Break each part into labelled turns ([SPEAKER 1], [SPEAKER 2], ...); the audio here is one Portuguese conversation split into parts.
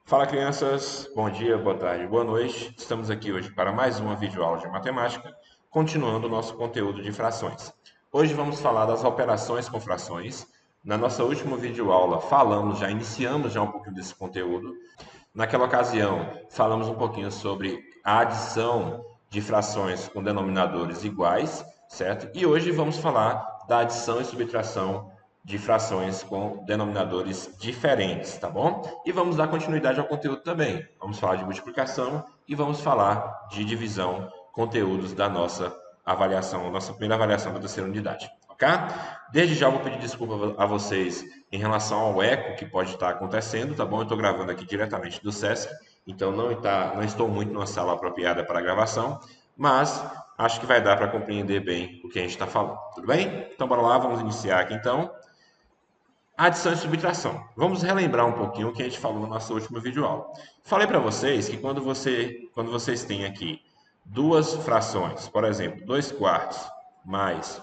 [SPEAKER 1] Fala crianças, bom dia, boa tarde, boa noite. Estamos aqui hoje para mais uma videoaula de matemática, continuando o nosso conteúdo de frações. Hoje vamos falar das operações com frações. Na nossa última videoaula iniciamos um pouquinho desse conteúdo. Naquela ocasião, falamos um pouquinho sobre a adição de frações com denominadores iguais, certo? E hoje vamos falar da adição e subtração de frações com denominadores diferentes, tá bom? E vamos dar continuidade ao conteúdo também. Vamos falar de multiplicação e vamos falar de divisão, conteúdos da nossa avaliação, nossa primeira avaliação da terceira unidade, ok? Desde já vou pedir desculpa a vocês em relação ao eco que pode estar acontecendo, tá bom? Eu estou gravando aqui diretamente do SESC, então não estou muito numa sala apropriada para a gravação, mas acho que vai dar para compreender bem o que a gente está falando, tudo bem? Então bora lá, vamos iniciar aqui então. Adição e subtração. Vamos relembrar um pouquinho o que a gente falou no nosso último videoaula. Falei para vocês que quando vocês têm aqui duas frações, por exemplo, 2 quartos mais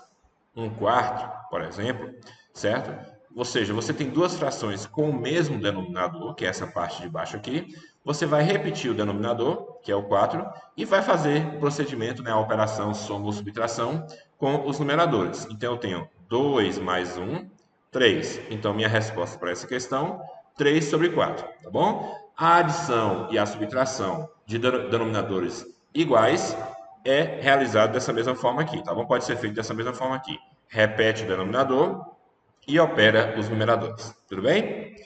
[SPEAKER 1] 1/4, por exemplo, certo? Ou seja, você tem duas frações com o mesmo denominador, que é essa parte de baixo aqui. Você vai repetir o denominador, que é o 4, e vai fazer o procedimento, né, a operação soma ou subtração com os numeradores. Então, eu tenho 2 mais 1, 3. Então, minha resposta para essa questão, 3 sobre 4, tá bom? A adição e a subtração de denominadores iguais é realizado dessa mesma forma aqui, tá bom? Pode ser feito dessa mesma forma aqui. Repete o denominador e opera os numeradores, tudo bem?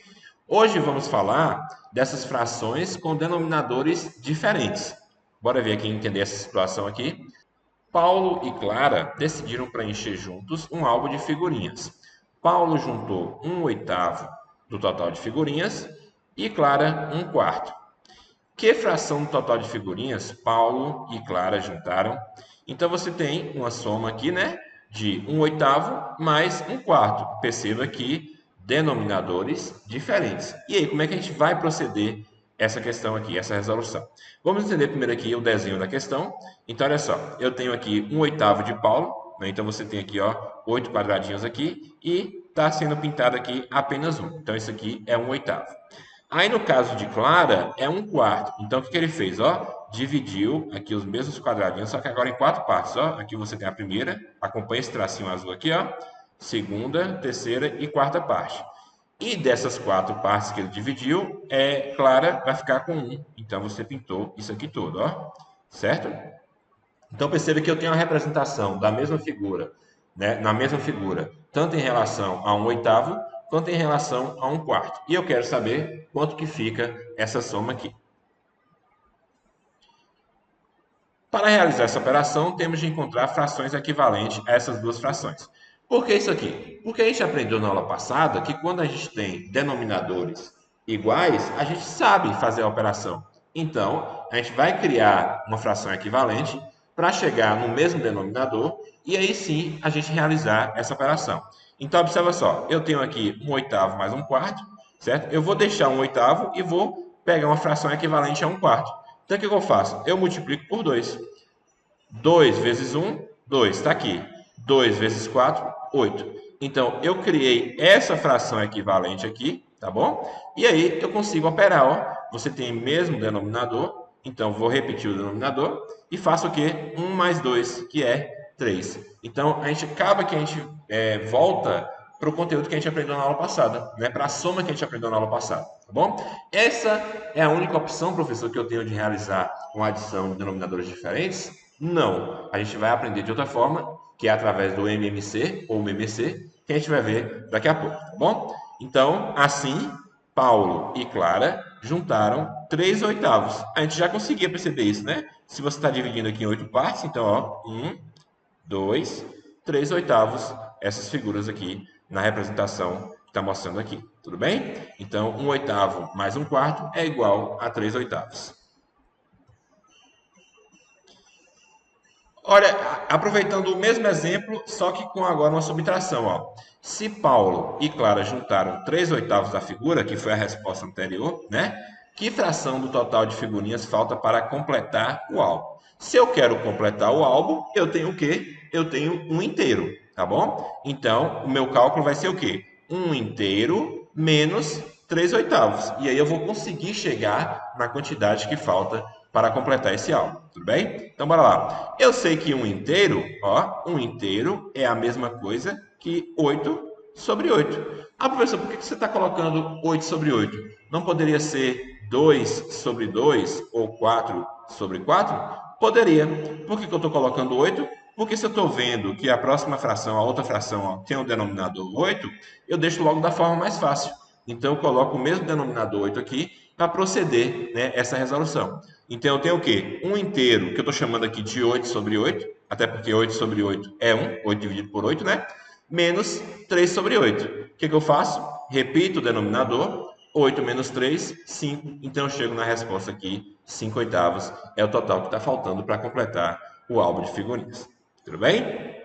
[SPEAKER 1] Hoje vamos falar dessas frações com denominadores diferentes. Bora ver aqui, entender essa situação aqui. Paulo e Clara decidiram preencher juntos um álbum de figurinhas. Paulo juntou 1/8 do total de figurinhas e Clara 1/4. Que fração do total de figurinhas Paulo e Clara juntaram? Então você tem uma soma aqui, né? De 1/8 mais 1/4. Perceba que denominadores diferentes. E aí, como é que a gente vai proceder essa questão aqui, essa resolução? Vamos entender primeiro aqui o desenho da questão. Então, olha só, eu tenho aqui 1/8 de Paulo, né? Então você tem aqui, ó, 8 quadradinhos aqui e está sendo pintado aqui apenas um. Então, isso aqui é 1/8. Aí no caso de Clara, é 1/4. Então o que ele fez? Ó, dividiu aqui os mesmos quadradinhos, só que agora em 4 partes. Ó. Aqui você tem a primeira, acompanha esse tracinho azul aqui, ó. Segunda, terceira e quarta parte. E dessas 4 partes que ele dividiu, Clara vai ficar com 1. Então você pintou isso aqui tudo, ó. Certo? Então perceba que eu tenho a representação da mesma figura, né, na mesma figura, tanto em relação a 1/8 quanto em relação a 1/4. E eu quero saber quanto que fica essa soma aqui. Para realizar essa operação, temos de encontrar frações equivalentes a essas duas frações. Por que isso aqui? Porque a gente aprendeu na aula passada que quando a gente tem denominadores iguais, a gente sabe fazer a operação. Então, a gente vai criar uma fração equivalente para chegar no mesmo denominador e aí sim a gente realizar essa operação. Então, observa só, eu tenho aqui 1/8 mais 1/4, certo? Eu vou deixar 1/8 e vou pegar uma fração equivalente a 1/4. Então, o que eu faço? Eu multiplico por 2. 2 vezes 1, 2. Está aqui. 2 vezes 4, 8. Então, eu criei essa fração equivalente aqui, tá bom? E aí, eu consigo operar, ó. Você tem o mesmo denominador, então vou repetir o denominador e faço o quê? 1 mais 2, que é 3. Então, a gente acaba que a gente volta para o conteúdo que a gente aprendeu na aula passada, né? Para a soma que a gente aprendeu na aula passada, tá bom? Essa é a única opção, professor, que eu tenho de realizar uma adição de denominadores diferentes? Não. A gente vai aprender de outra forma, que é através do MMC ou MMC, que a gente vai ver daqui a pouco, tá bom? Então, assim, Paulo e Clara juntaram 3/8. A gente já conseguia perceber isso, né? Se você está dividindo aqui em 8 partes, então, ó, 1, 2, 3/8, essas figuras aqui na representação que está mostrando aqui, tudo bem? Então, 1/8 mais 1/4 é igual a 3/8. Olha, aproveitando o mesmo exemplo, só que com agora uma subtração, ó. Se Paulo e Clara juntaram 3/8 da figura, que foi a resposta anterior, né? Que fração do total de figurinhas falta para completar o álbum? Se eu quero completar o álbum, eu tenho o quê? Eu tenho um inteiro, tá bom? Então, o meu cálculo vai ser o quê? Um inteiro menos 3 oitavos. E aí eu vou conseguir chegar na quantidade que falta para completar esse álgebra, tudo bem? Então, bora lá. Eu sei que um inteiro, ó, um inteiro é a mesma coisa que 8 sobre 8. Ah, professor, por que você está colocando 8 sobre 8? Não poderia ser 2 sobre 2 ou 4 sobre 4? Poderia. Por que eu estou colocando 8? Porque se eu estou vendo que a próxima fração, a outra fração, ó, tem um denominador 8, eu deixo logo da forma mais fácil. Então, eu coloco o mesmo denominador 8 aqui para proceder, né, essa resolução. Então, eu tenho o quê? Um inteiro, que eu estou chamando aqui de 8 sobre 8, até porque 8 sobre 8 é 1, 8 dividido por 8, né? Menos 3 sobre 8. O que eu faço? Repito o denominador, 8 menos 3, 5. Então, eu chego na resposta aqui, 5 oitavos é o total que está faltando para completar o álbum de figurinhas. Tudo bem?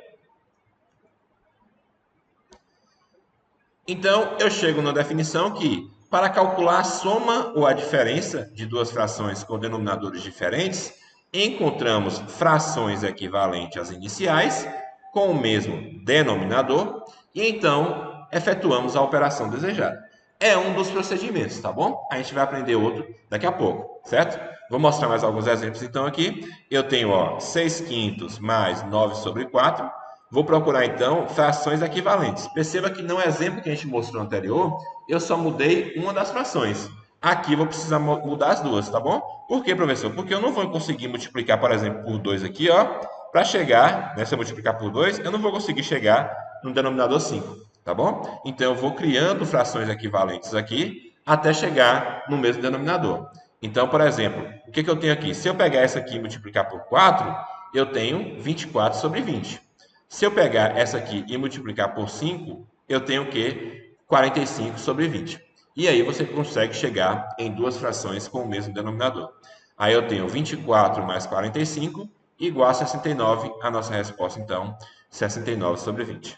[SPEAKER 1] Então, eu chego na definição que, para calcular a soma ou a diferença de duas frações com denominadores diferentes, encontramos frações equivalentes às iniciais, com o mesmo denominador, e então efetuamos a operação desejada. É um dos procedimentos, tá bom? A gente vai aprender outro daqui a pouco, certo? Vou mostrar mais alguns exemplos então aqui. Eu tenho, ó, 6 quintos mais 9 sobre 4. Vou procurar, então, frações equivalentes. Perceba que no exemplo que a gente mostrou anterior, eu só mudei uma das frações. Aqui vou precisar mudar as duas, tá bom? Por quê, professor? Porque eu não vou conseguir multiplicar, por exemplo, por 2 aqui, ó, para chegar, né, se eu multiplicar por 2, eu não vou conseguir chegar no denominador 5, tá bom? Então, eu vou criando frações equivalentes aqui até chegar no mesmo denominador. Então, por exemplo, o que eu tenho aqui? Se eu pegar essa aqui e multiplicar por 4, eu tenho 24 sobre 20. Se eu pegar essa aqui e multiplicar por 5, eu tenho o quê? 45 sobre 20. E aí você consegue chegar em duas frações com o mesmo denominador. Aí eu tenho 24 mais 45 igual a 69. A nossa resposta, então, 69 sobre 20.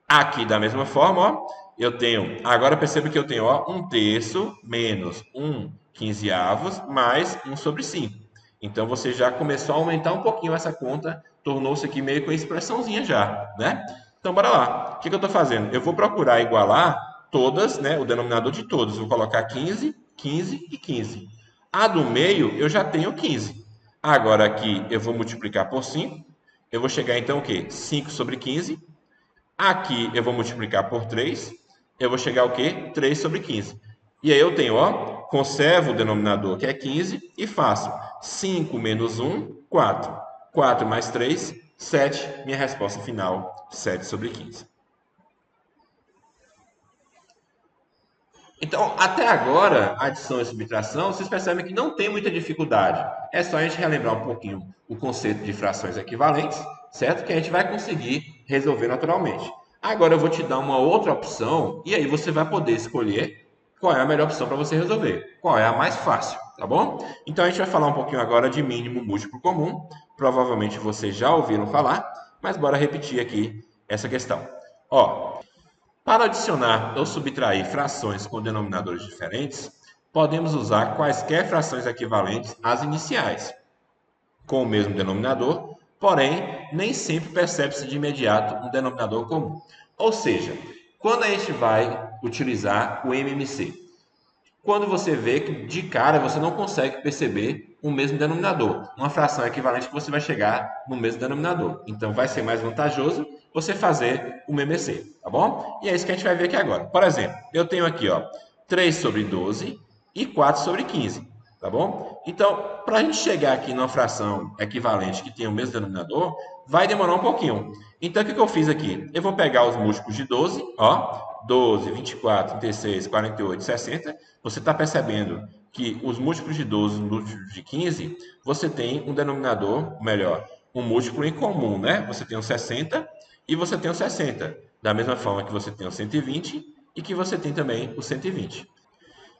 [SPEAKER 1] Aqui, da mesma forma, ó, eu tenho... Agora perceba que eu tenho, ó, 1/3 menos 1/15 mais 1 sobre 5. Então, você já começou a aumentar um pouquinho essa conta, tornou-se aqui meio com expressãozinha já, né? Então, bora lá. O que eu estou fazendo? Eu vou procurar igualar todas, né? O denominador de todos. Vou colocar 15, 15 e 15. A do meio, eu já tenho 15. Agora aqui, eu vou multiplicar por 5. Eu vou chegar, então, o quê? 5 sobre 15. Aqui eu vou multiplicar por 3, eu vou chegar ao quê? 3 sobre 15. E aí eu tenho, ó, conservo o denominador, que é 15, e faço 5 menos 1, 4. 4 mais 3, 7. Minha resposta final, 7 sobre 15. Então, até agora, adição e subtração, vocês percebem que não tem muita dificuldade. É só a gente relembrar um pouquinho o conceito de frações equivalentes, certo? Que a gente vai conseguir resolver naturalmente. Agora eu vou te dar uma outra opção e aí você vai poder escolher qual é a melhor opção para você resolver, qual é a mais fácil, tá bom? Então a gente vai falar um pouquinho agora de mínimo múltiplo comum. Provavelmente vocês já ouviram falar, mas bora repetir aqui essa questão. Ó, para adicionar ou subtrair frações com denominadores diferentes, podemos usar quaisquer frações equivalentes às iniciais, com o mesmo denominador, porém, nem sempre percebe-se de imediato um denominador comum. Ou seja, quando a gente vai utilizar o MMC, quando você vê que de cara você não consegue perceber o mesmo denominador, uma fração equivalente que você vai chegar no mesmo denominador. Então vai ser mais vantajoso você fazer o MMC, tá bom? E é isso que a gente vai ver aqui agora. Por exemplo, eu tenho aqui, ó, 3 sobre 12 e 4 sobre 15, tá bom? Então, para a gente chegar aqui numa fração equivalente que tem o mesmo denominador, vai demorar um pouquinho. Então, o que eu fiz aqui? Eu vou pegar os múltiplos de 12, ó, 12, 24, 36, 48, 60. Você está percebendo que os múltiplos de 12 e os múltiplos de 15, você tem um denominador, melhor, um múltiplo em comum, né? Você tem o 60 e você tem o 60. Da mesma forma que você tem o 120 e que você tem também o 120.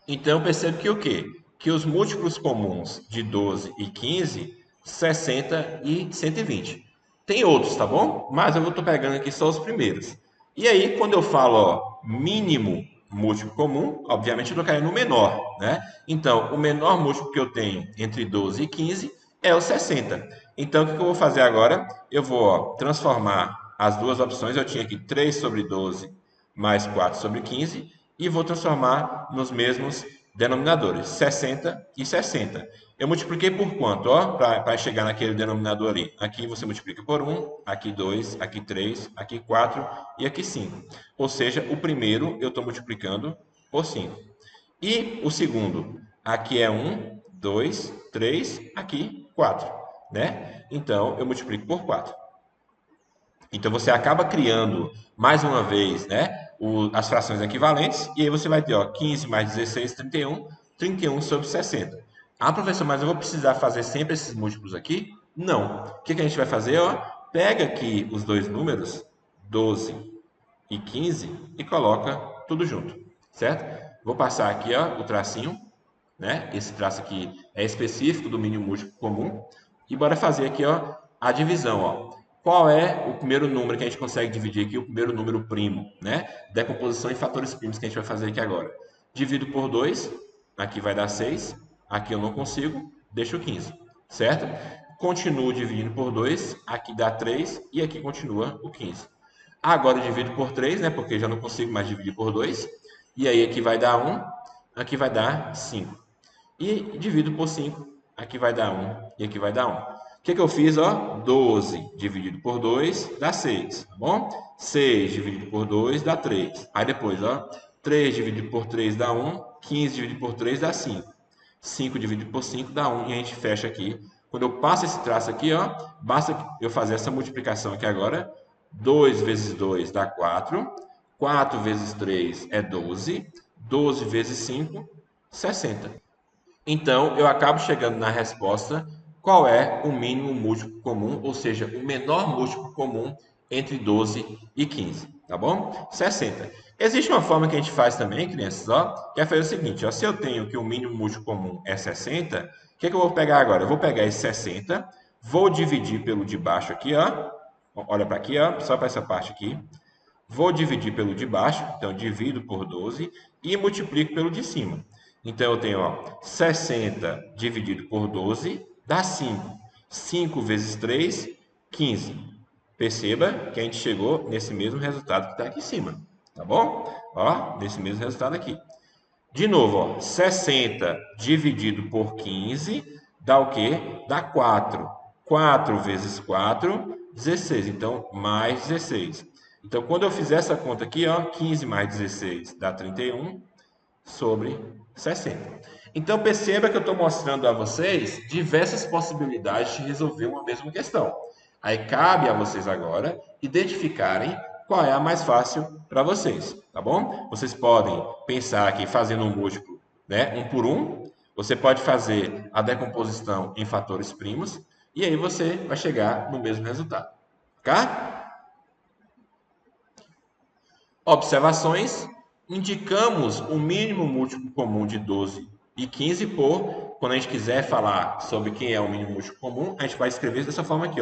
[SPEAKER 1] Então, percebe que o quê? Que os múltiplos comuns de 12 e 15, 60 e 120. Tem outros, tá bom? Mas eu estou pegando aqui só os primeiros. E aí, quando eu falo, ó, mínimo múltiplo comum, obviamente eu estou querendo o menor, né? Então, o menor múltiplo que eu tenho entre 12 e 15 é o 60. Então, o que eu vou fazer agora? Eu vou, ó, transformar as duas opções. Eu tinha aqui 3 sobre 12 mais 4 sobre 15. e vou transformar nos mesmos denominadores, 60 e 60. Eu multipliquei por quanto? Para chegar naquele denominador ali. Aqui você multiplica por 1, aqui 2, aqui 3, aqui 4 e aqui 5. Ou seja, o primeiro eu estou multiplicando por 5. E o segundo, aqui é 1, 2, 3, aqui 4. Né? Então, eu multiplico por 4. Então, você acaba criando, mais uma vez, né, as frações equivalentes, e aí você vai ter 15 mais 16, 31, 31 sobre 60. Ah, professor, mas eu vou precisar fazer sempre esses múltiplos aqui? Não. O que a gente vai fazer? Pega aqui os dois números, 12 e 15, e coloca tudo junto, certo? Vou passar aqui o tracinho, né? Esse traço aqui é específico do mínimo múltiplo comum. E bora fazer aqui a divisão. Qual é o primeiro número que a gente consegue dividir aqui? O primeiro número primo, né? Decomposição em fatores primos que a gente vai fazer aqui agora. Divido por 2, aqui vai dar 6. Aqui eu não consigo, deixo 15, certo? Continuo dividindo por 2, aqui dá 3 e aqui continua o 15. Agora eu divido por 3, né? Porque já não consigo mais dividir por 2. E aí aqui vai dar 1, aqui vai dar 5. E divido por 5, aqui vai dar 1 e aqui vai dar 1. O que eu fiz? 12 dividido por 2 dá 6, tá bom? 6 dividido por 2 dá 3. Aí depois, 3 dividido por 3 dá 1, 15 dividido por 3 dá 5. 5 dividido por 5 dá 1 e a gente fecha aqui. Quando eu passo esse traço aqui, basta eu fazer essa multiplicação aqui agora. 2 vezes 2 dá 4. 4 vezes 3 é 12. 12 vezes 5, 60. Então, eu acabo chegando na resposta qual é o mínimo múltiplo comum, ou seja, o menor múltiplo comum entre 12 e 15, tá bom? 60. Existe uma forma que a gente faz também, crianças, que é fazer o seguinte, se eu tenho que o mínimo múltiplo comum é 60, o que eu vou pegar agora? Eu vou pegar esse 60, vou dividir pelo de baixo aqui, olha para aqui, só para essa parte aqui, vou dividir pelo de baixo, então divido por 12 e multiplico pelo de cima. Então, eu tenho 60 dividido por 12 dá 5. 5 vezes 3, 15. Perceba que a gente chegou nesse mesmo resultado que está aqui em cima. Tá bom? Nesse mesmo resultado aqui. De novo, 60 dividido por 15 dá o quê? Dá 4. 4 vezes 4, 16. Então, mais 16. Então, quando eu fizer essa conta aqui, 15 mais 16 dá 31 sobre 60. Então, perceba que eu estou mostrando a vocês diversas possibilidades de resolver uma mesma questão. Aí cabe a vocês agora identificarem qual é a mais fácil para vocês, tá bom? Vocês podem pensar aqui fazendo um múltiplo, né, um por um. Você pode fazer a decomposição em fatores primos e aí você vai chegar no mesmo resultado, tá? Observações. Indicamos o mínimo múltiplo comum de 12 e 15 por, quando a gente quiser falar sobre quem é o mínimo múltiplo comum, a gente vai escrever dessa forma aqui,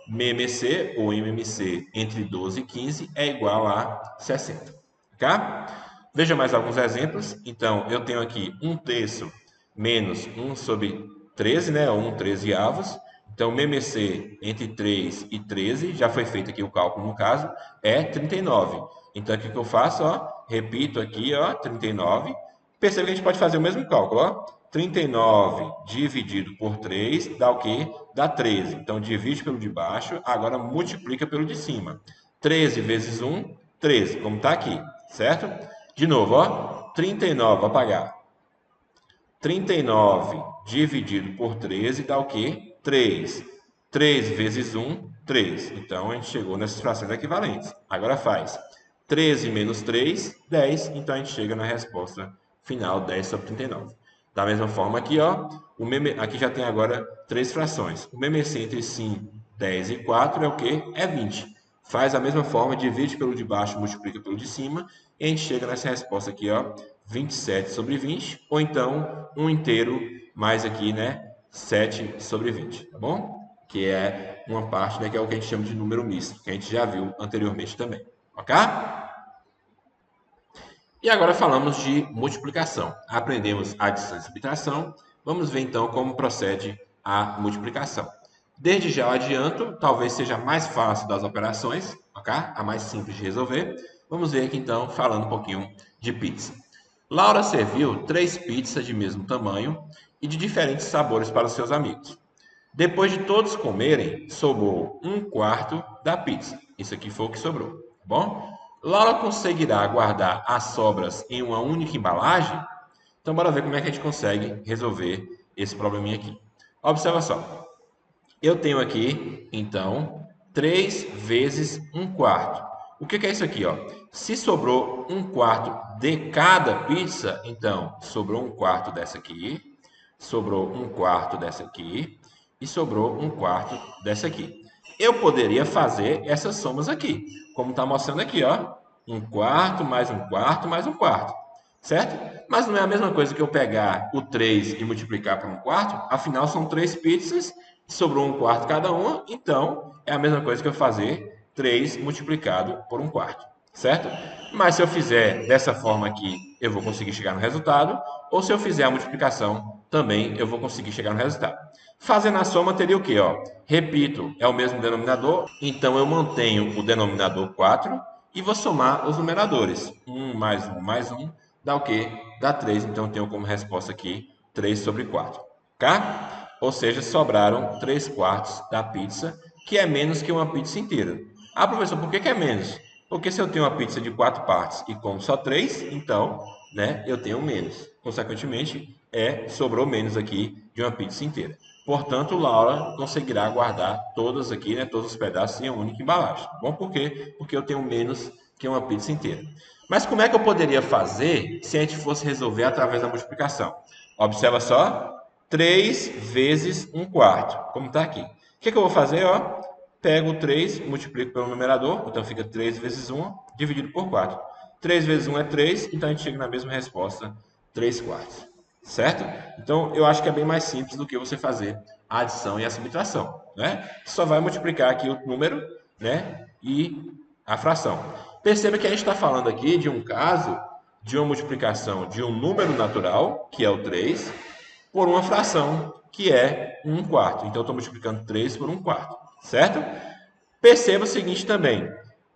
[SPEAKER 1] MMC ou MMC entre 12 e 15 é igual a 60, tá? Veja mais alguns exemplos. Então, eu tenho aqui 1/3 menos 1 sobre 13, né, ou 1/13 avos. Então, MMC entre 3 e 13, já foi feito aqui o cálculo no caso, é 39. Então, o que eu faço? Repito aqui, 39. Perceba que a gente pode fazer o mesmo cálculo. 39 dividido por 3 dá o quê? Dá 13. Então, divide pelo de baixo, agora multiplica pelo de cima. 13 vezes 1, 13, como está aqui, certo? De novo, 39, vou apagar. 39 dividido por 13 dá o quê? 3. 3 vezes 1, 3. Então, a gente chegou nessas frações equivalentes. Agora faz 13 menos 3, 10. Então, a gente chega na resposta final, 10 sobre 39. Da mesma forma aqui, aqui já tem agora 3 frações. O MMC entre 5, 10 e 4 é o quê? É 20. Faz a mesma forma, divide pelo de baixo, multiplica pelo de cima, e a gente chega nessa resposta aqui, 27 sobre 20, ou então 1 inteiro mais aqui, né, 7 sobre 20, tá bom? Que é uma parte, né, que é o que a gente chama de número misto, que a gente já viu anteriormente também, ok? E agora falamos de multiplicação. Aprendemos adição e subtração. Vamos ver então como procede a multiplicação. Desde já eu adianto, talvez seja a mais fácil das operações, ok? A mais simples de resolver. Vamos ver aqui então, falando um pouquinho de pizza. Laura serviu 3 pizzas de mesmo tamanho e de diferentes sabores para os seus amigos. Depois de todos comerem, sobrou um quarto da pizza. Isso aqui foi o que sobrou, tá bom? Laura conseguirá guardar as sobras em uma única embalagem? Então, bora ver como é que a gente consegue resolver esse probleminha aqui. Observa só. Eu tenho aqui, então, 3 vezes um quarto. O que é isso aqui, ó? Se sobrou um quarto de cada pizza, então, sobrou um quarto dessa aqui, sobrou um quarto dessa aqui e sobrou um quarto dessa aqui. Eu poderia fazer essas somas aqui, como está mostrando aqui, ó. Um quarto, mais um quarto, mais um quarto. Certo? Mas não é a mesma coisa que eu pegar o 3 e multiplicar por um quarto, afinal são 3 pizzas, sobrou um quarto cada uma, então é a mesma coisa que eu fazer 3 multiplicado por um quarto, certo? Mas se eu fizer dessa forma aqui, eu vou conseguir chegar no resultado, ou se eu fizer a multiplicação, também eu vou conseguir chegar no resultado. Fazendo a soma, teria o quê? Ó? Repito, é o mesmo denominador, então eu mantenho o denominador 4 e vou somar os numeradores. 1 mais 1 dá o quê? Dá 3, então eu tenho como resposta aqui 3 sobre 4. Tá? Ou seja, sobraram 3 quartos da pizza, que é menos que uma pizza inteira. Ah, professor, por que é menos? Porque se eu tenho uma pizza de 4 partes e como só 3, então, né, eu tenho menos. Consequentemente, sobrou menos aqui de uma pizza inteira. Portanto, Laura conseguirá guardar todas aqui, né, todos os pedaços em uma única embalagem. Bom, por quê? Porque eu tenho menos que uma pizza inteira. Mas como é que eu poderia fazer se a gente fosse resolver através da multiplicação? Observa só, 3 vezes um quarto, como está aqui. O que eu vou fazer? Ó? Pego 3, multiplico pelo numerador, então fica 3 vezes 1, dividido por 4. 3 vezes 1 é 3, então a gente chega na mesma resposta, 3 quartos. Certo? Então, eu acho que é bem mais simples do que você fazer a adição e a subtração. Né? Só vai multiplicar aqui o número, né, e a fração. Perceba que a gente está falando aqui de um caso de uma multiplicação de um número natural, que é o 3, por uma fração, que é 1 quarto. Então, eu estou multiplicando 3 por 1 quarto, certo? Perceba o seguinte também.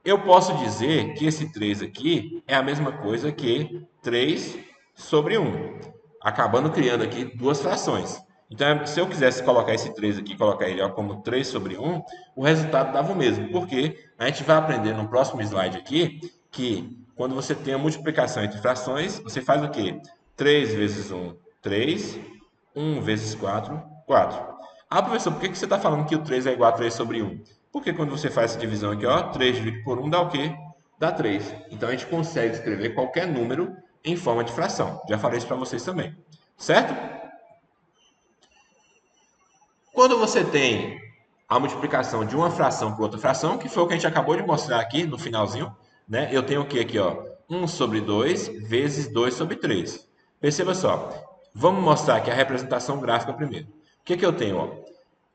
[SPEAKER 1] Eu posso dizer que esse 3 aqui é a mesma coisa que 3 sobre 1, acabando criando aqui duas frações. Então, se eu quisesse colocar esse 3 aqui, colocar ele como 3 sobre 1, o resultado dava o mesmo, porque a gente vai aprender no próximo slide aqui que quando você tem a multiplicação entre frações, você faz o quê? 3 vezes 1, 3, 1 vezes 4, 4. Ah, professor, por que você está falando que o 3 é igual a 3 sobre 1? Porque quando você faz essa divisão aqui, ó, 3 dividido por 1 dá o quê? Dá 3. Então a gente consegue escrever qualquer número em forma de fração. Já falei isso para vocês também. Certo? Quando você tem a multiplicação de uma fração por outra fração, que foi o que a gente acabou de mostrar aqui no finalzinho, né? Eu tenho o que aqui, ó? 1 sobre 2 vezes 2 sobre 3. Perceba só. Vamos mostrar aqui a representação gráfica primeiro. O que eu tenho, ó?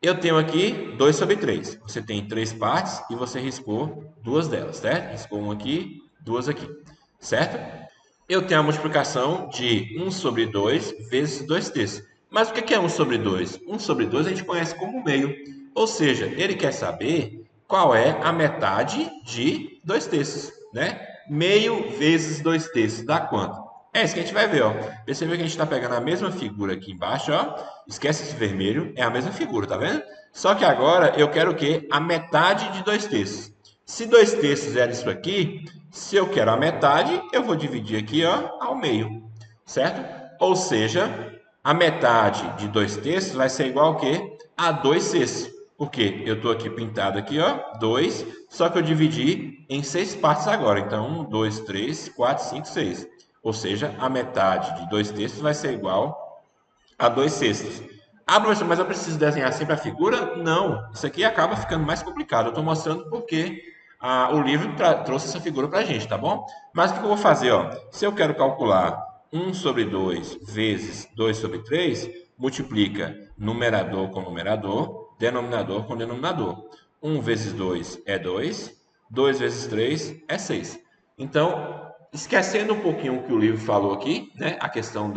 [SPEAKER 1] Eu tenho aqui 2 sobre 3. Você tem 3 partes e você riscou duas delas, certo? Riscou uma aqui, duas aqui, certo? Eu tenho a multiplicação de 1 sobre 2 vezes 2 terços. Mas o que é 1 sobre 2? 1 sobre 2 a gente conhece como meio. Ou seja, ele quer saber qual é a metade de 2 terços, né? Meio vezes 2 terços dá quanto? É isso que a gente vai ver, ó. Percebe que a gente está pegando a mesma figura aqui embaixo, ó. Esquece esse vermelho, é a mesma figura, tá vendo? Só que agora eu quero o quê? A metade de 2 terços. Se 2 terços era isso aqui, se eu quero a metade, eu vou dividir aqui, ó, ao meio, certo? Ou seja, a metade de 2 terços vai ser igual ao quê? A 2 sextos. Porque eu estou aqui pintado aqui, ó, 2, só que eu dividi em 6 partes agora. Então, 1, 2, 3, 4, 5, 6. Ou seja, a metade de 2 terços vai ser igual a 2 sextos. Ah, professor, mas eu preciso desenhar sempre a figura? Não, isso aqui acaba ficando mais complicado. Eu estou mostrando porque o livro trouxe essa figura para a gente, tá bom? Mas o que eu vou fazer? Ó? Se eu quero calcular 1 sobre 2 vezes 2 sobre 3, multiplica numerador com numerador, denominador com denominador. 1 vezes 2 é 2, 2 vezes 3 é 6. Então, esquecendo um pouquinho o que o livro falou aqui, né? A questão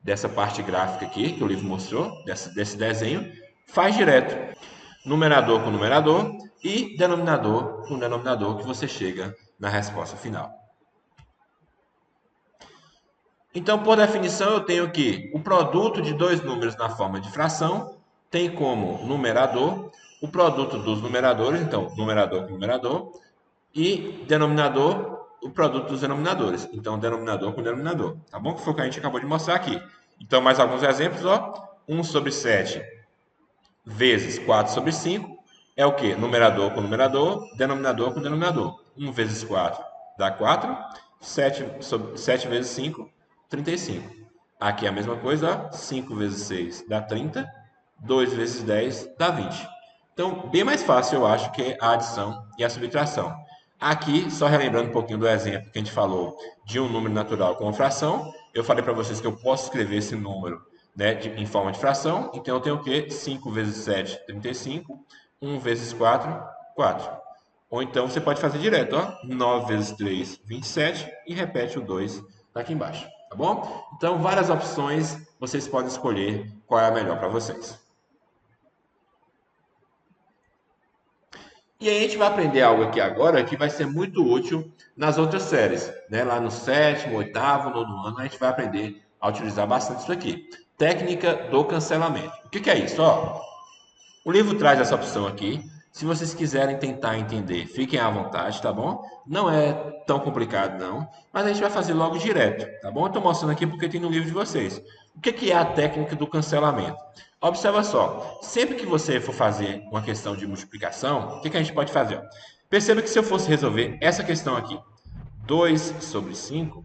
[SPEAKER 1] dessa parte gráfica aqui, que o livro mostrou, desse desenho, faz direto. Numerador com numerador e denominador com denominador, que você chega na resposta final. Então, por definição, eu tenho que o produto de dois números na forma de fração tem como numerador o produto dos numeradores, então, numerador com numerador, e denominador, o produto dos denominadores. Então, denominador com denominador. Tá bom? Que foi o que a gente acabou de mostrar aqui. Então, mais alguns exemplos, ó. 1 sobre 7 vezes 4 sobre 5 é o quê? Numerador com numerador, denominador com denominador. 1 vezes 4 dá 4. 7 vezes 5, 35. Aqui é a mesma coisa, ó. 5 vezes 6 dá 30. 2 vezes 10 dá 20. Então, bem mais fácil, eu acho, que a adição e a subtração. Aqui, só relembrando um pouquinho do exemplo que a gente falou de um número natural com fração, eu falei para vocês que eu posso escrever esse número, né, em forma de fração. Então, eu tenho o quê? 5 vezes 7, 35. 1 vezes 4, 4. Ou então, você pode fazer direto, ó. 9 vezes 3, 27. E repete o 2 aqui embaixo, tá bom? Então, várias opções, vocês podem escolher qual é a melhor para vocês. E aí a gente vai aprender algo aqui agora que vai ser muito útil nas outras séries, né? Lá no sétimo, oitavo, nono ano, a gente vai aprender a utilizar bastante isso aqui. Técnica do cancelamento. O que é isso? Ó, o livro traz essa opção aqui. Se vocês quiserem tentar entender, fiquem à vontade, tá bom? Não é tão complicado, não. Mas a gente vai fazer logo direto, tá bom? Eu estou mostrando aqui porque tem no livro de vocês. O que é a técnica do cancelamento? Observa só. Sempre que você for fazer uma questão de multiplicação, o que a gente pode fazer? Perceba que se eu fosse resolver essa questão aqui, 2 sobre 5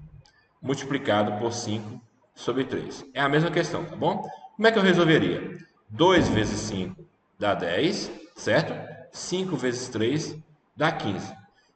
[SPEAKER 1] multiplicado por 5 sobre 3. É a mesma questão, tá bom? Como é que eu resolveria? 2 vezes 5 dá 10, certo? 5 vezes 3 dá 15.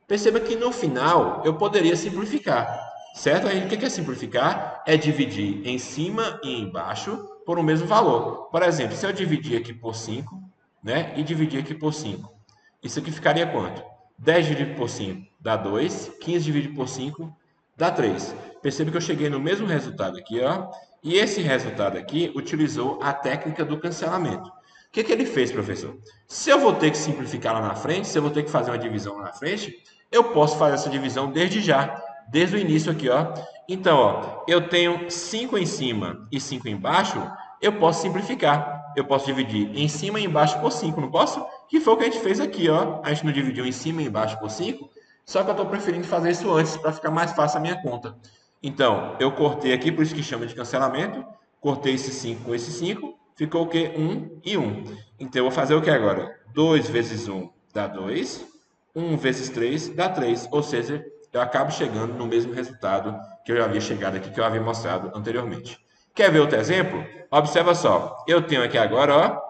[SPEAKER 1] Perceba que no final eu poderia simplificar, certo? Aí, o que é simplificar? É dividir em cima e embaixo por um mesmo valor. Por exemplo, se eu dividir aqui por 5, né? E dividir aqui por 5, isso aqui ficaria quanto? 10 dividido por 5 dá 2, 15 dividido por 5 dá 3. Percebe que eu cheguei no mesmo resultado aqui, ó. E esse resultado aqui utilizou a técnica do cancelamento. O que ele fez, professor? Se eu vou ter que simplificar lá na frente, se eu vou ter que fazer uma divisão lá na frente, eu posso fazer essa divisão desde já, desde o início aqui, ó. Então, ó, eu tenho 5 em cima e 5 embaixo, eu posso simplificar. Eu posso dividir em cima e embaixo por 5, não posso? Que foi o que a gente fez aqui, ó. A gente não dividiu em cima e embaixo por 5, só que eu estou preferindo fazer isso antes para ficar mais fácil a minha conta. Então, eu cortei aqui, por isso que chama de cancelamento. Cortei esse 5 com esse 5. Ficou o quê? 1 e 1. Então, eu vou fazer o que agora? 2 vezes 1 dá 2. 1 vezes 3 dá 3. Ou seja, eu acabo chegando no mesmo resultado que eu já havia chegado aqui, que eu havia mostrado anteriormente. Quer ver outro exemplo? Observa só. Eu tenho aqui agora, ó,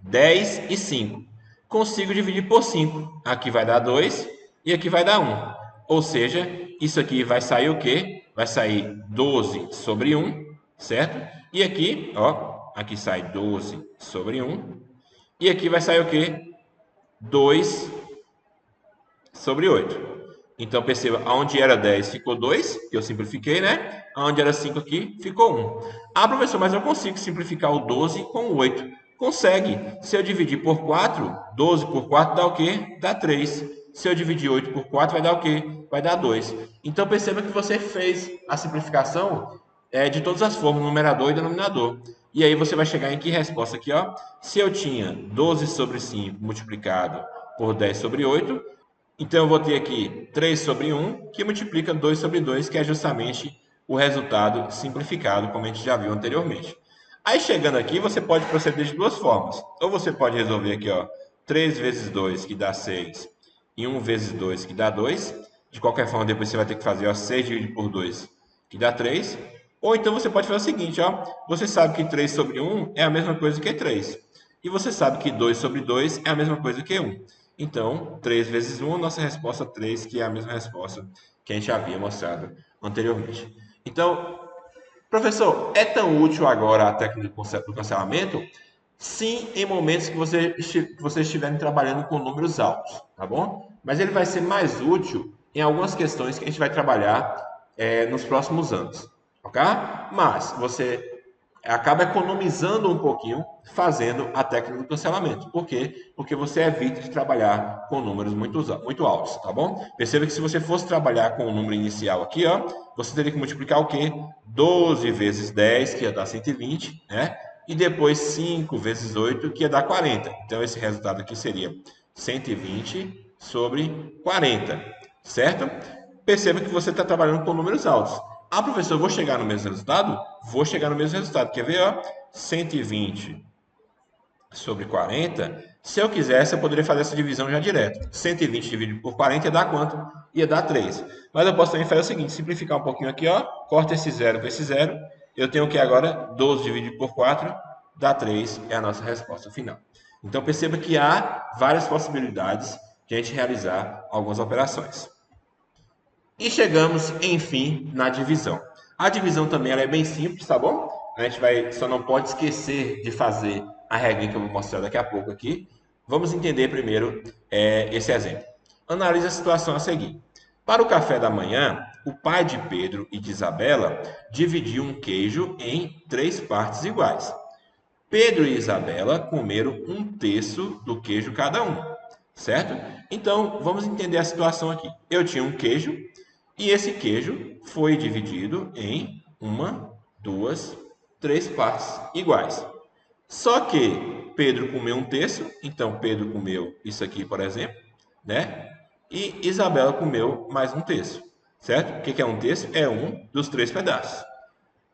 [SPEAKER 1] 10 e 5. Consigo dividir por 5. Aqui vai dar 2 e aqui vai dar 1. Ou seja, isso aqui vai sair o quê? Vai sair 12 sobre 1, certo? E aqui, ó, aqui sai 12 sobre 1. E aqui vai sair o quê? 2 sobre 8. Então, perceba, onde era 10 ficou 2, que eu simplifiquei, né? Onde era 5 aqui, ficou 1. Ah, professor, mas eu consigo simplificar o 12 com o 8. Consegue. Se eu dividir por 4, 12 por 4 dá o quê? Dá 3. Se eu dividir 8 por 4, vai dar o quê? Vai dar 2. Então, perceba que você fez a simplificação de todas as formas, numerador e denominador. E aí você vai chegar em que resposta aqui, ó? Se eu tinha 12 sobre 5 multiplicado por 10 sobre 8, então eu vou ter aqui 3 sobre 1, que multiplica 2 sobre 2, que é justamente o resultado simplificado, como a gente já viu anteriormente. Aí chegando aqui, você pode proceder de duas formas. Ou você pode resolver aqui, ó, 3 vezes 2, que dá 6, e 1 vezes 2, que dá 2. De qualquer forma, depois você vai ter que fazer, ó, 6 dividido por 2, que dá 3. Ou então você pode fazer o seguinte, ó, você sabe que 3 sobre 1 é a mesma coisa que 3. E você sabe que 2 sobre 2 é a mesma coisa que 1. Então, 3 vezes 1, nossa resposta 3, que é a mesma resposta que a gente havia mostrado anteriormente. Então, professor, é tão útil agora a técnica do cancelamento? Sim, em momentos que vocês estiverem trabalhando com números altos, tá bom? Mas ele vai ser mais útil em algumas questões que a gente vai trabalhar nos próximos anos, ok? Mas você acaba economizando um pouquinho fazendo a técnica do cancelamento. Por quê? Porque você evita de trabalhar com números muito altos, tá bom? Perceba que se você fosse trabalhar com o número inicial aqui, ó, você teria que multiplicar o quê? 12 vezes 10, que ia dar 120, né? E depois 5 vezes 8, que ia dar 40. Então, esse resultado aqui seria 120 sobre 40, certo? Perceba que você está trabalhando com números altos. Ah, professor, eu vou chegar no mesmo resultado? Vou chegar no mesmo resultado. Quer ver, ó? 120 sobre 40. Se eu quisesse, eu poderia fazer essa divisão já direto. 120 dividido por 40 ia dar quanto? Ia dar 3. Mas eu posso também fazer o seguinte, simplificar um pouquinho aqui, ó. Corta esse zero com esse zero. Eu tenho que agora 12 dividido por 4 dá 3, é a nossa resposta final. Então perceba que há várias possibilidades de a gente realizar algumas operações. E chegamos, enfim, na divisão. A divisão também ela é bem simples, tá bom? A gente vai, só não pode esquecer de fazer a regra que eu vou mostrar daqui a pouco aqui. Vamos entender primeiro esse exemplo. Analise a situação a seguir. Para o café da manhã, o pai de Pedro e de Isabela dividiu um queijo em 3 partes iguais. Pedro e Isabela comeram um terço do queijo cada um, certo? Então, vamos entender a situação aqui. Eu tinha um queijo e esse queijo foi dividido em uma, duas, 3 partes iguais. Só que Pedro comeu um terço, então Pedro comeu isso aqui, por exemplo, né? E Isabela comeu mais um terço, certo? O que é um terço? É um dos 3 pedaços.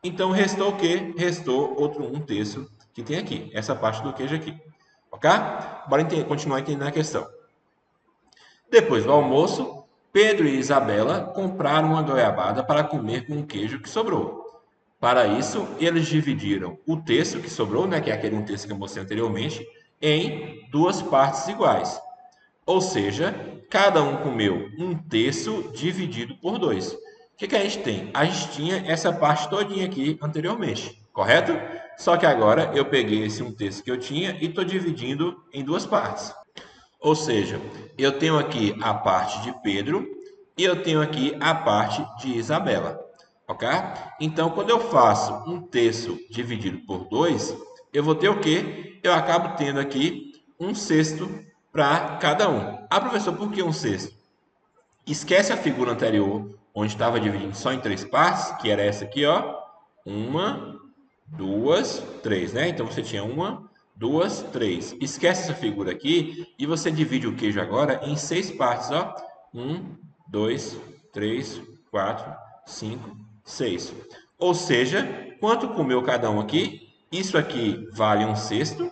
[SPEAKER 1] Então restou o quê? Restou outro um terço que tem aqui, essa parte do queijo aqui. Ok? Bora continuar entendendo a questão. Depois do almoço, Pedro e Isabela compraram uma goiabada para comer com o queijo que sobrou. Para isso, eles dividiram o terço que sobrou, né, que é aquele um terço que eu mostrei anteriormente, em 2 partes iguais. Ou seja, cada um comeu um terço dividido por 2. O que a gente tem? A gente tinha essa parte todinha aqui anteriormente, correto? Só que agora eu peguei esse um terço que eu tinha e estou dividindo em 2 partes. Ou seja, eu tenho aqui a parte de Pedro e eu tenho aqui a parte de Isabela, ok? Então, quando eu faço um terço dividido por 2, eu vou ter o quê? Eu acabo tendo aqui um sexto para cada um. Ah, professor, por que um sexto? Esquece a figura anterior, onde estava dividindo só em 3 partes, que era essa aqui, ó. Uma, duas, três, né? Então você tinha uma, duas, três. Esquece essa figura aqui e você divide o queijo agora em 6 partes, ó. Um, dois, três, quatro, cinco, seis. Ou seja, quanto comeu cada um aqui? Isso aqui vale um sexto,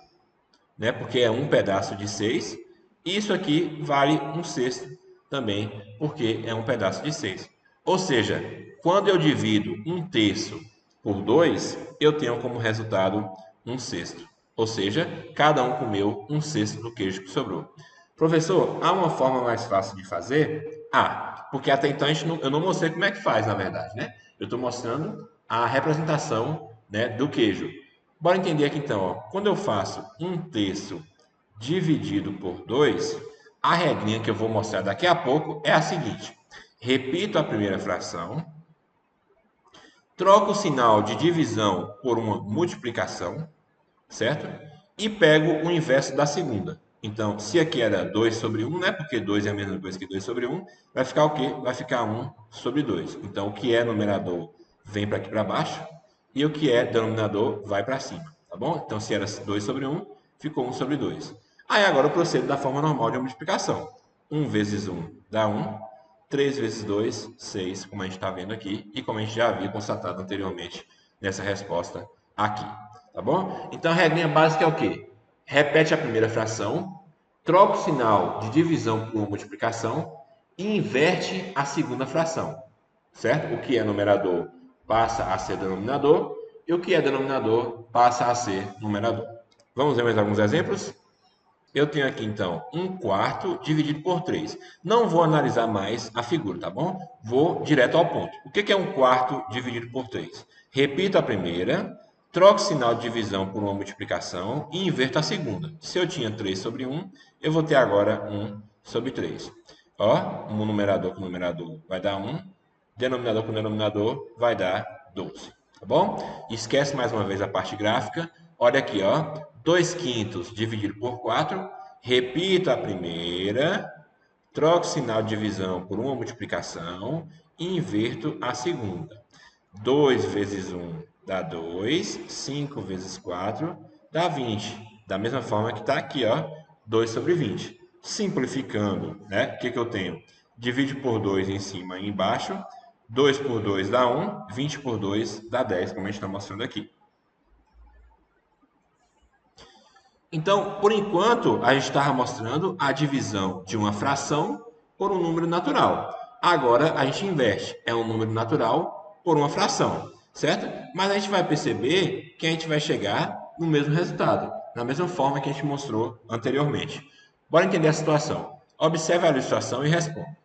[SPEAKER 1] né? Porque é um pedaço de 6. Isso aqui vale um sexto também, porque é um pedaço de 6. Ou seja, quando eu divido um terço por 2, eu tenho como resultado um sexto. Ou seja, cada um comeu um sexto do queijo que sobrou. Professor, há uma forma mais fácil de fazer? Porque até então eu não mostrei como é que faz, na verdade, né? Eu estou mostrando a representação, né, do queijo. Bora entender aqui então, ó. Quando eu faço um terço dividido por 2, a regrinha que eu vou mostrar daqui a pouco é a seguinte. Repito a primeira fração, troco o sinal de divisão por uma multiplicação, certo? E pego o inverso da segunda. Então, se aqui era 2 sobre 1, né? Porque 2 é a mesma coisa que 2 sobre 1, vai ficar o quê? Vai ficar 1 sobre 2. Então, o que é numerador vem para aqui para baixo, e o que é denominador vai para cima, tá bom? Então, se era 2 sobre 1, ficou 1 sobre 2. Aí, agora eu procedo da forma normal de multiplicação. 1 vezes 1 dá 1, 3 vezes 2, 6, como a gente está vendo aqui, e como a gente já havia constatado anteriormente nessa resposta aqui. Tá bom? Então a regrinha básica é o quê? Repete a primeira fração, troca o sinal de divisão por multiplicação e inverte a segunda fração. Certo? O que é numerador passa a ser denominador e o que é denominador passa a ser numerador. Vamos ver mais alguns exemplos? Eu tenho aqui, então, 1/4 dividido por 3. Não vou analisar mais a figura, tá bom? Vou direto ao ponto. O que é 1/4 dividido por 3? Repito a primeira, troco o sinal de divisão por uma multiplicação e inverto a segunda. Se eu tinha 3 sobre 1, eu vou ter agora 1 sobre 3. Ó, numerador com numerador vai dar 1, denominador com denominador vai dar 12. tá bom? Esquece mais uma vez a parte gráfica. Olha aqui, ó, 2/5 dividido por 4. Repito a primeira, troco o sinal de divisão por uma multiplicação e inverto a segunda. 2 vezes 1 dá 2, 5 vezes 4 dá 20. Da mesma forma que está aqui, ó, 2 sobre 20. Simplificando, né? O que eu tenho? Divide por 2 em cima e embaixo. 2 por 2 dá 1, 20 por 2 dá 10, como a gente está mostrando aqui. Então, por enquanto, a gente estava mostrando a divisão de uma fração por um número natural. Agora, a gente inverte. É um número natural por uma fração, certo? Mas a gente vai perceber que a gente vai chegar no mesmo resultado, da mesma forma que a gente mostrou anteriormente. Bora entender a situação. Observe a ilustração e responda.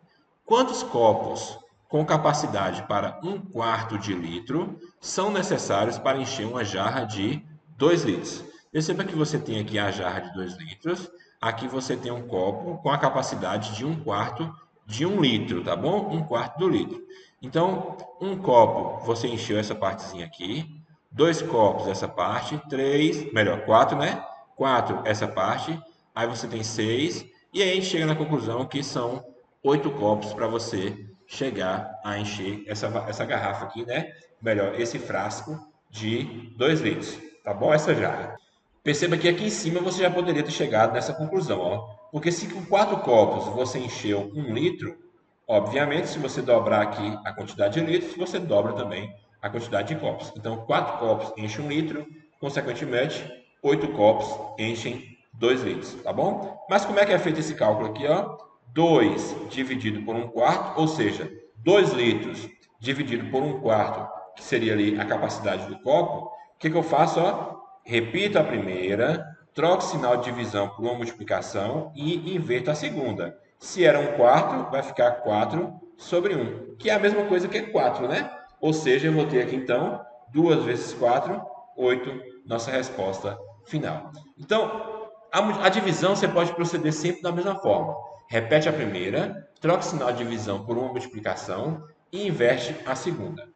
[SPEAKER 1] Quantos copos com capacidade para 1/4 de litro são necessários para encher uma jarra de 2 litros? Perceba que você tem aqui a jarra de 2 litros, aqui você tem um copo com a capacidade de 1/4 de 1 litro, tá bom? 1/4 do litro. Então, um copo, você encheu essa partezinha aqui, 2 copos essa parte, 3, melhor, 4, né? 4 essa parte, aí você tem 6, e aí a gente chega na conclusão que são 8 copos para você chegar a encher essa garrafa aqui, né? Melhor, esse frasco de 2 litros, tá bom? Essa jarra. Perceba que aqui em cima você já poderia ter chegado nessa conclusão, ó. Porque se com 4 copos você encheu 1 litro, obviamente, se você dobrar aqui a quantidade de litros, você dobra também a quantidade de copos. Então, 4 copos enchem 1 litro, consequentemente, 8 copos enchem 2 litros, tá bom? Mas como é que é feito esse cálculo aqui, ó? 2 dividido por 1/4, ou seja, 2 litros dividido por 1/4, que seria ali a capacidade do copo. O que eu faço, ó? Repito a primeira, troco o sinal de divisão por uma multiplicação e inverto a segunda. Se era 1/4, vai ficar 4 sobre 1, que é a mesma coisa que 4, né? Ou seja, eu vou ter aqui então 2 vezes 4, 8, nossa resposta final. Então, a divisão você pode proceder sempre da mesma forma. Repete a primeira, troca o sinal de divisão por uma multiplicação e inverte a segunda.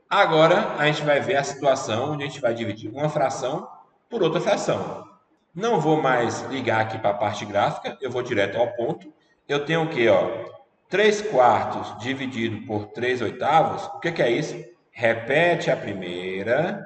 [SPEAKER 1] Agora, a gente vai ver a situação onde a gente vai dividir uma fração por outra fração. Não vou mais ligar aqui para a parte gráfica, eu vou direto ao ponto. Eu tenho o quê? Ó? 3/4 dividido por 3/8. O que é isso? Repete a primeira,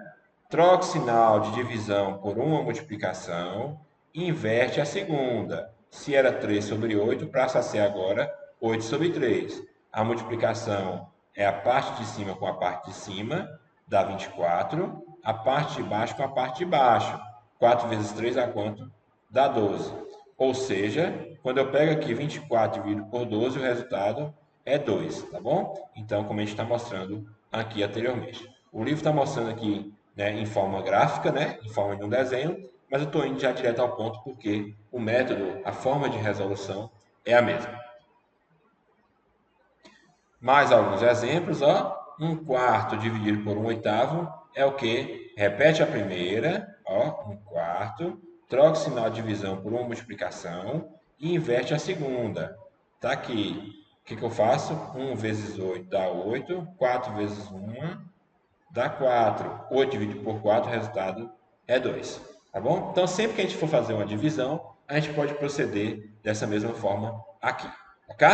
[SPEAKER 1] troca o sinal de divisão por uma multiplicação e inverte a segunda. Se era 3 sobre 8, passa a ser agora 8 sobre 3. A multiplicação é a parte de cima com a parte de cima, dá 24. A parte de baixo com a parte de baixo. 4 vezes 3 dá quanto? Dá 12. Ou seja, quando eu pego aqui 24 dividido por 12, o resultado é 2, tá bom? Então, como a gente está mostrando aqui anteriormente. O livro está mostrando aqui, né, em forma gráfica, né, em forma de um desenho, mas eu estou indo já direto ao ponto porque o método, a forma de resolução é a mesma. Mais alguns exemplos, ó. 1/4 dividido por 1/8 é o que? Repete a primeira, ó, 1/4, troca o sinal de divisão por uma multiplicação e inverte a segunda. Tá aqui. O que eu faço? 1 vezes 8 dá 8, 4 vezes 1 dá 4. 8 dividido por 4, o resultado é 2. Tá bom? Então, sempre que a gente for fazer uma divisão, a gente pode proceder dessa mesma forma aqui. Ok?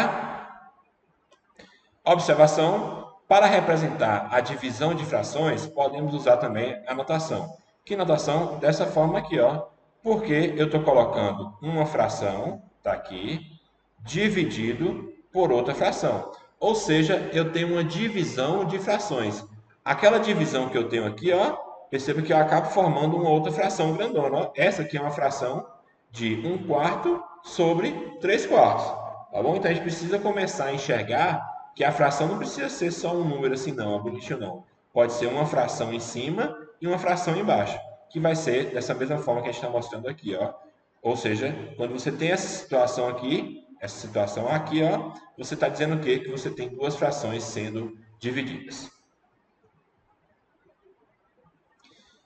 [SPEAKER 1] Observação: para representar a divisão de frações, podemos usar também a notação. Que notação? Dessa forma aqui, ó. Porque eu estou colocando uma fração, tá aqui, dividido por outra fração. Ou seja, eu tenho uma divisão de frações. Aquela divisão que eu tenho aqui, ó, perceba que eu acabo formando uma outra fração grandona. Ó. Essa aqui é uma fração de 1/4 sobre 3/4. Tá bom? Então a gente precisa começar a enxergar que a fração não precisa ser só um número assim, não, bonitinho não. Pode ser uma fração em cima e uma fração embaixo, que vai ser dessa mesma forma que a gente está mostrando aqui, ó. Ou seja, quando você tem essa situação aqui, ó, você está dizendo o quê? Que você tem duas frações sendo divididas.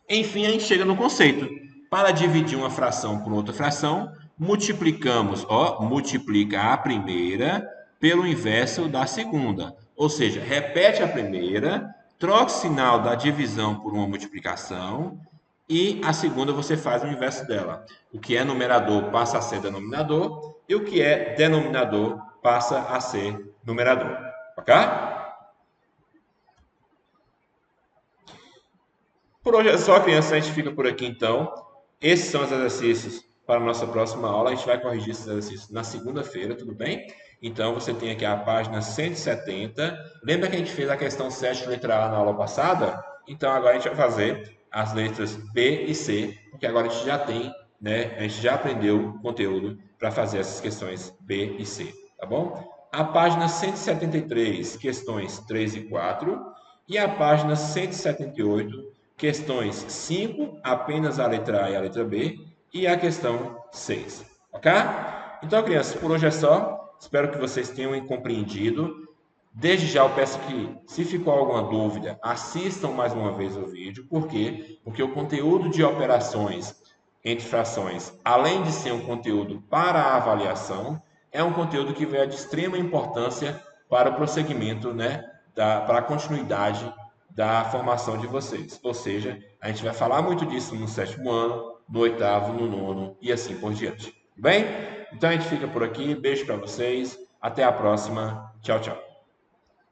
[SPEAKER 1] Enfim, a gente chega no conceito. Para dividir uma fração por outra fração, multiplicamos, ó, multiplica a primeira pelo inverso da segunda. Ou seja, repete a primeira, troca o sinal da divisão por uma multiplicação e a segunda você faz o inverso dela. O que é numerador passa a ser denominador e o que é denominador passa a ser numerador. Ok? Por hoje é só, criança. A gente fica por aqui então. Esses são os exercícios para a nossa próxima aula. A gente vai corrigir esses exercícios na segunda-feira, tudo bem? Então, você tem aqui a página 170. Lembra que a gente fez a questão 7, letra A, na aula passada? Então, agora a gente vai fazer as letras B e C, porque agora a gente já tem, né? A gente já aprendeu o conteúdo para fazer essas questões B e C, tá bom? A página 173, questões 3 e 4. E a página 178, questões 5, apenas a letra A e a letra B, e a questão 6. Ok? Então, crianças, por hoje é só. Espero que vocês tenham compreendido. Desde já eu peço que, se ficou alguma dúvida, assistam mais uma vez o vídeo. Por quê? Porque o conteúdo de operações entre frações, além de ser um conteúdo para a avaliação, é um conteúdo que é de extrema importância para o prosseguimento, né, para a continuidade da formação de vocês. Ou seja, a gente vai falar muito disso no 7º ano, no 8º, no 9º e assim por diante. Bem? Então a gente fica por aqui. Beijo para vocês. Até a próxima. Tchau, tchau.